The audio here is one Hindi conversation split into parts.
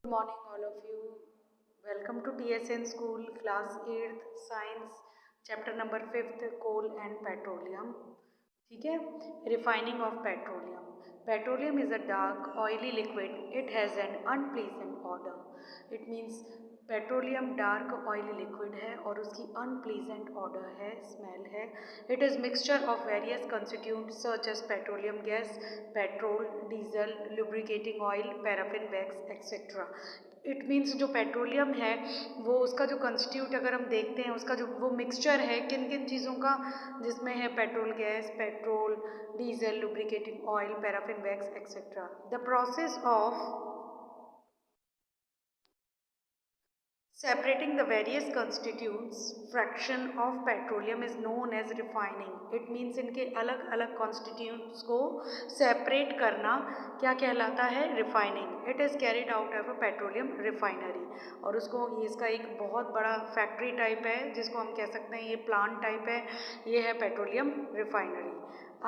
Good morning, all of you. Welcome to TSN School, Class 8th, Science, Chapter number 5th, Coal and Petroleum. ठीक है, Refining of Petroleum. Petroleum is a dark, oily liquid. It has an unpleasant odor. It means petroleum dark oily liquid है और उसकी अनप्लीजेंट ऑर्डर है, स्मेल है. It is mixture of various constituent such as petroleum gas, petrol, diesel, lubricating oil, paraffin wax etcetera. It means जो पेट्रोलियम है वो उसका जो कंस्टिट्यूट अगर हम देखते हैं उसका जो वो मिक्सचर है किन किन चीज़ों का, जिसमें है petrol gas, petrol, diesel, lubricating oil, paraffin wax etcetera. The process of separating the various constituents fraction of petroleum is known as refining. It means इनके अलग अलग constituents को separate करना क्या कहलाता है? refining. It is carried out of a petroleum refinery. और उसको ये इसका एक बहुत बड़ा फैक्ट्री टाइप है जिसको हम कह सकते हैं ये प्लांट टाइप है, ये है पेट्रोलियम रिफाइनरी.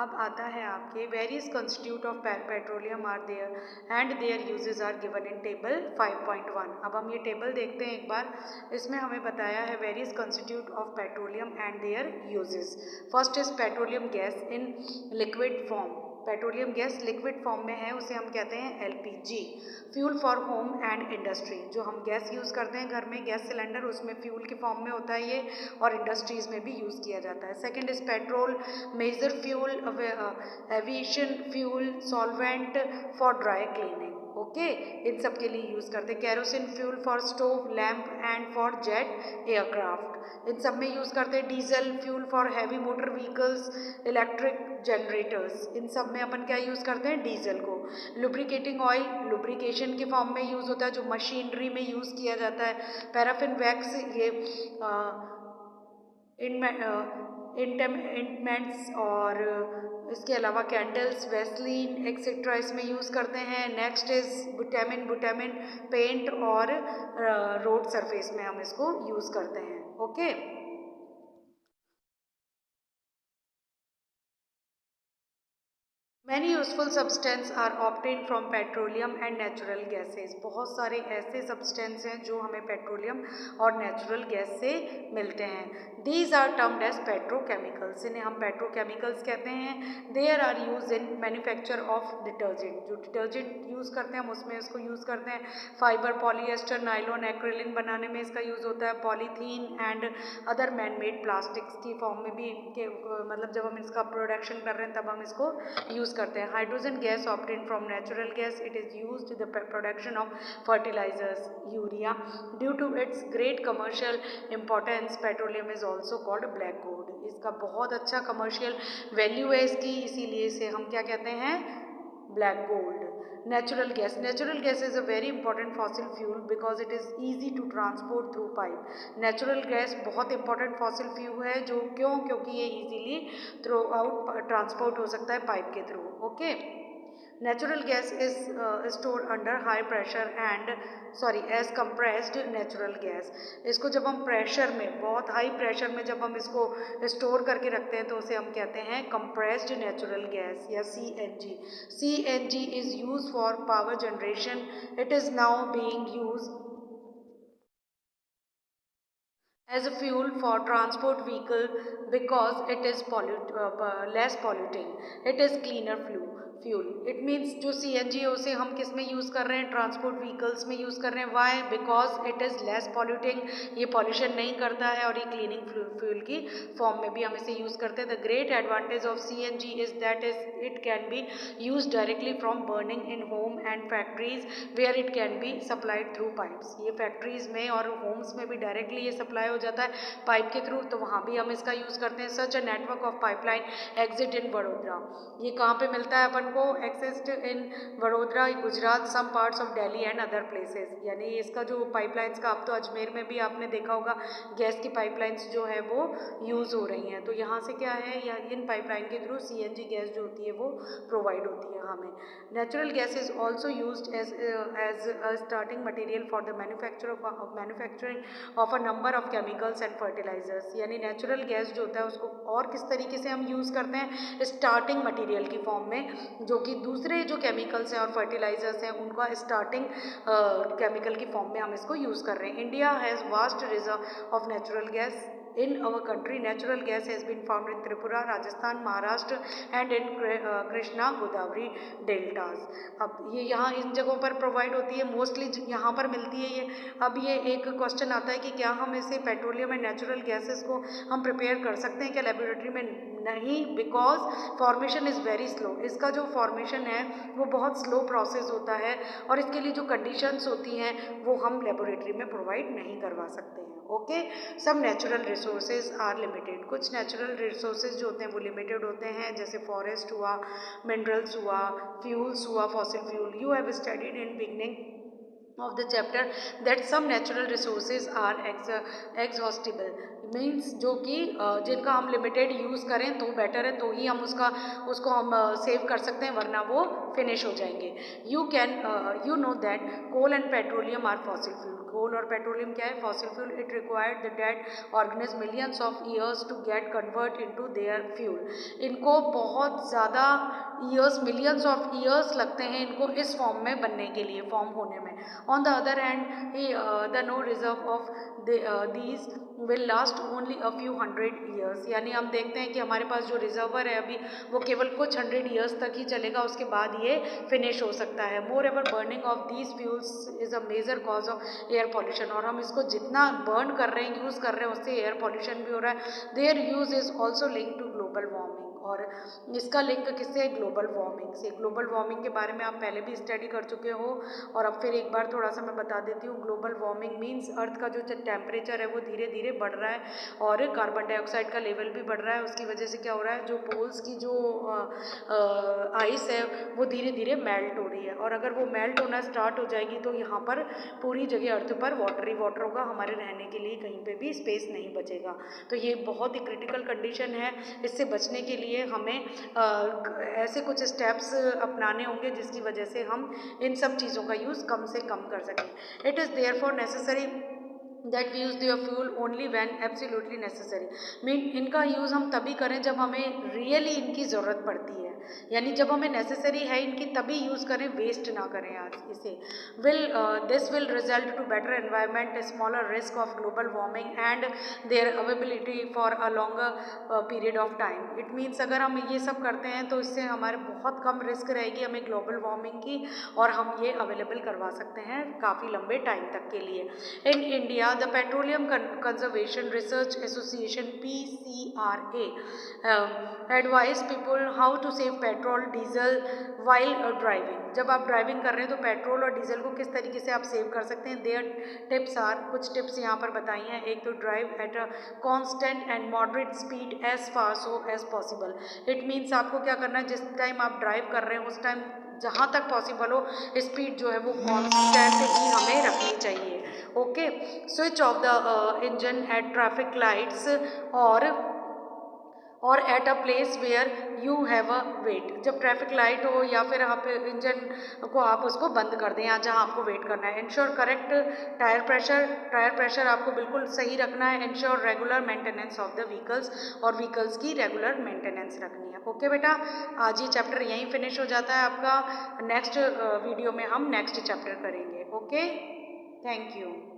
अब आता है आपके various constitute of petroleum are there and their uses are given in table 5.1. अब हम ये टेबल देखते हैं एक बार. इसमें हमें बताया है various constitute of petroleum and their uses. First is petroleum gas in liquid form. Petroleum gas liquid form में है, उसे हम कहते हैं LPG. Fuel for home and industry. जो हम गैस यूज़ करते हैं घर में, गैस सिलेंडर, उसमें फ्यूल के फॉर्म में होता है ये, और इंडस्ट्रीज़ में भी यूज़ किया जाता है. Second is petrol major fuel, aviation fuel, solvent for dry cleaning. Okay, इन सब के लिए यूज़ करते हैं. Kerosene fuel for stove, lamp and for jet aircraft. इन सब में यूज़ करते हैं. Diesel fuel for heavy motor vehicles, electric generators. इन सब में अपन क्या यूज़ करते हैं? डीजल को. लुब्रिकेटिंग ऑयल लुब्रिकेशन के फॉर्म में यूज़ होता है, जो मशीनरी में यूज़ किया जाता है. पैराफिन वैक्स ये इंटेमेंट्स और इसके अलावा कैंडल्स, वैसलीन एक्सेट्रा इसमें यूज़ करते हैं. नेक्स्ट इज बुटामिन पेंट और रोड सरफेस में हम इसको यूज़ करते हैं. Okay. Many useful substance are obtain from petroleum and natural gases. बहुत सारे ऐसे सब्सटेंस हैं जो हमें पेट्रोलियम और नेचुरल गैस से मिलते हैं. These are termed as petrochemicals. इन्हें हम पेट्रोकेमिकल्स कहते हैं. There are use in manufacture of detergent. जो डिटर्जेंट यूज़ करते हैं हम उसमें इसको यूज़ करते हैं. फाइबर, पॉलीएस्टर, नाइलॉन, एक्रिलिन बनाने में इसका यूज़ होता है. Polythene and other man made plastics की फॉर्म में भी मतलब जब हम इसका प्रोडक्शन कर रहे हैं तब हम इसको यूज़ करते हैं. Hydrogen gas obtain from natural gas. It is used in the production of fertilizers, urea. Due to its great commercial importance petroleum is also called black gold. इसका बहुत अच्छा कमर्शियल वैल्यू है इसकी, इसीलिए इसे हम क्या कहते हैं? Black gold. Natural gas. Natural gas is a very important fossil fuel because it is easy to transport through pipe. Natural gas बहुत इंपॉर्टेंट फॉसिल फ्यूल है, जो क्योंकि ये इजीली थ्रू आउट ट्रांसपोर्ट हो सकता है पाइप के through. Okay. Natural gas is stored under high pressure and as compressed natural gas. इसको जब हम प्रेशर में, बहुत हाई प्रेशर में जब हम इसको स्टोर करके रखते हैं तो उसे हम कहते हैं compressed natural gas या CNG. CNG is used for power generation. It is now being used as a fuel for transport vehicle because it is less polluting. It is cleaner fuel. It means जो CNG है उसे हम किस में यूज़ कर रहे हैं? ट्रांसपोर्ट व्हीकल्स में यूज़ कर रहे हैं. Why? Because it is less polluting. ये पॉल्यूशन नहीं करता है और ये क्लीनिंग फ्यूल की फॉर्म में भी हम इसे यूज़ करते हैं. The great advantage of CNG is that it can be use directly from burning in home and factories where it can be supplied through pipes. ये फैक्ट्रीज में और होम्स में भी डायरेक्टली ये सप्लाई हो जाता है पाइप के थ्रू, तो वहाँ भी हम इसका यूज़ करते हैं. Such a network of pipeline exist in Vadodara. ये कहाँ पे मिलता है अपन को? Exist in Vadodara, Gujarat, some parts of Delhi and other places. यानी इसका जो पाइपलाइंस का, अब तो अजमेर में भी आपने देखा होगा गैस की पाइपलाइंस जो है वो यूज़ हो रही हैं. तो यहाँ से क्या है, या इन पाइपलाइन के थ्रू CNG गैस जो होती है वो प्रोवाइड होती है हमें. Natural gas is also used as a starting material for the manufacturing of a number of chemicals and fertilizers. यानी नेचुरल गैस जो होता है उसको और किस तरीके से हम यूज़ करते हैं? स्टार्टिंग मटेरियल की फॉर्म में जो कि दूसरे जो केमिकल्स हैं और फर्टिलाइजर्स हैं उनका स्टार्टिंग केमिकल की फॉर्म में हम इसको यूज़ कर रहे हैं। India has vast reserve of natural gas in our country. Natural gas has been found in Tripura, Rajasthan, Maharashtra and in Krishna Godavari deltas. अब ये यहाँ इन जगहों पर प्रोवाइड होती है, मोस्टली यहाँ पर मिलती है ये। अब ये एक क्वेश्चन आता है कि क्या हम इसे पेट्रोलियम एंड नेचुरल गैसेस को हम प्रिपेयर कर सकते हैं क्या लेबोरेटरी में? नहीं, because formation is very slow. इसका जो फॉर्मेशन है वो बहुत स्लो प्रोसेस होता है और इसके लिए जो कंडीशंस होती हैं वो हम लेबोरेटरी में प्रोवाइड नहीं करवा सकते हैं। ओके, सब नेचुरल रिसोर्सेज आर लिमिटेड। कुछ नेचुरल रिसोर्सेज जो होते हैं वो लिमिटेड होते हैं, जैसे फॉरेस्ट हुआ, मिनरल्स हुआ, फ्यूल्स हुआ, fossil fuel. You have studied in beginning of the chapter that some natural resources are exhaustible means जो कि जिनका हम लिमिटेड यूज़ करें तो बेटर है, तो ही हम उसको हम सेव कर सकते हैं, वरना वो फिनिश हो जाएंगे। You know that coal and petroleum are fossil fuel. Coal और पेट्रोलियम क्या है? Fossil fuel. It required the dead organism millions of years to get convert into their fuel. इनको बहुत ज़्यादा ईयर्स, मिलियंस ऑफ ईयर्स लगते हैं इनको इस फॉर्म में बनने के लिए, फॉर्म होने में। On the other hand the no reserve of these will last only a few 100 years. यानी हम देखते हैं कि हमारे पास जो रिजर्वर है अभी वो केवल कुछ 100 ईयर्स तक ही चलेगा, उसके बाद ये फिनिश हो सकता है। More ever burning of these fuels is a major cause of air pollution. और हम इसको जितना बर्न कर रहे हैं, यूज़ कर रहे हैं, उससे एयर पॉल्यूशन भी हो रहा है। Their use is also link to global warming. और इसका लिंक किससे? ग्लोबल वार्मिंग से। ग्लोबल वार्मिंग के बारे में आप पहले भी स्टडी कर चुके हो और अब फिर एक बार थोड़ा सा मैं बता देती हूँ। ग्लोबल वार्मिंग मीन्स अर्थ का जो टेम्परेचर है वो धीरे धीरे बढ़ रहा है और कार्बन डाइऑक्साइड का लेवल भी बढ़ रहा है। उसकी वजह से क्या हो रहा है, जो पोल्स की जो आइस है वो धीरे धीरे मेल्ट हो रही है, और अगर वो मेल्ट होना स्टार्ट हो जाएगी तो यहाँ पर पूरी जगह अर्थ पर वाटर ही वाटर होगा, हमारे रहने के लिए कहीं पे भी स्पेस नहीं बचेगा। तो ये बहुत ही क्रिटिकल कंडीशन है। इससे बचने के लिए हमें ऐसे कुछ स्टेप्स अपनाने होंगे जिसकी वजह से हम इन सब चीज़ों का यूज़ कम से कम कर सकें। It is therefore necessary that we use their fuel only when absolutely necessary. Mean इनका यूज़ हम तभी करें जब हमें रियली इनकी ज़रूरत पड़ती है, यानी जब हमें नेसेसरी है इनकी तभी यूज़ करें, वेस्ट ना करें आज इसे। This will result to better environment, smaller risk of global warming and their availability for a longer period of time. It means अगर हम ये सब करते हैं तो इससे हमारे बहुत कम रिस्क रहेगी हमें ग्लोबल वार्मिंग की, और हम ये अवेलेबल करवा सकते हैं काफ़ी लंबे टाइम तक के लिए। In India the Petroleum Conservation Research Association PCRA advise people how to save petrol diesel while driving। जब आप ड्राइविंग कर रहे हैं तो पेट्रोल और डीजल को किस तरीके से आप सेव कर सकते हैं। देयर टिप्स आर, कुछ टिप्स यहाँ पर बताई हैं। एक तो drive at a constant and moderate speed as fast so as possible. It means आपको क्या करना है, जिस टाइम आप ड्राइव कर रहे हैं उस टाइम जहाँ तक पॉसिबल हो स्पीड जो है वो कॉन्स्टेंट ही हमें रखनी चाहिए। Okay, switch off the engine at traffic lights और at a place where you have a wait. जब ट्रैफिक लाइट हो या फिर आप इंजन को आप उसको बंद कर दें, या जहाँ आपको वेट करना है। इंश्योर करेक्ट टायर प्रेशर आपको बिल्कुल सही रखना है। Ensure regular maintenance of the vehicles, और व्हीकल्स की रेगुलर मेंटेनेंस रखनी है। ओके बेटा, आज ये चैप्टर यहीं फिनिश हो जाता है आपका। नेक्स्ट वीडियो में हम नेक्स्ट चैप्टर करेंगे। Okay, thank you.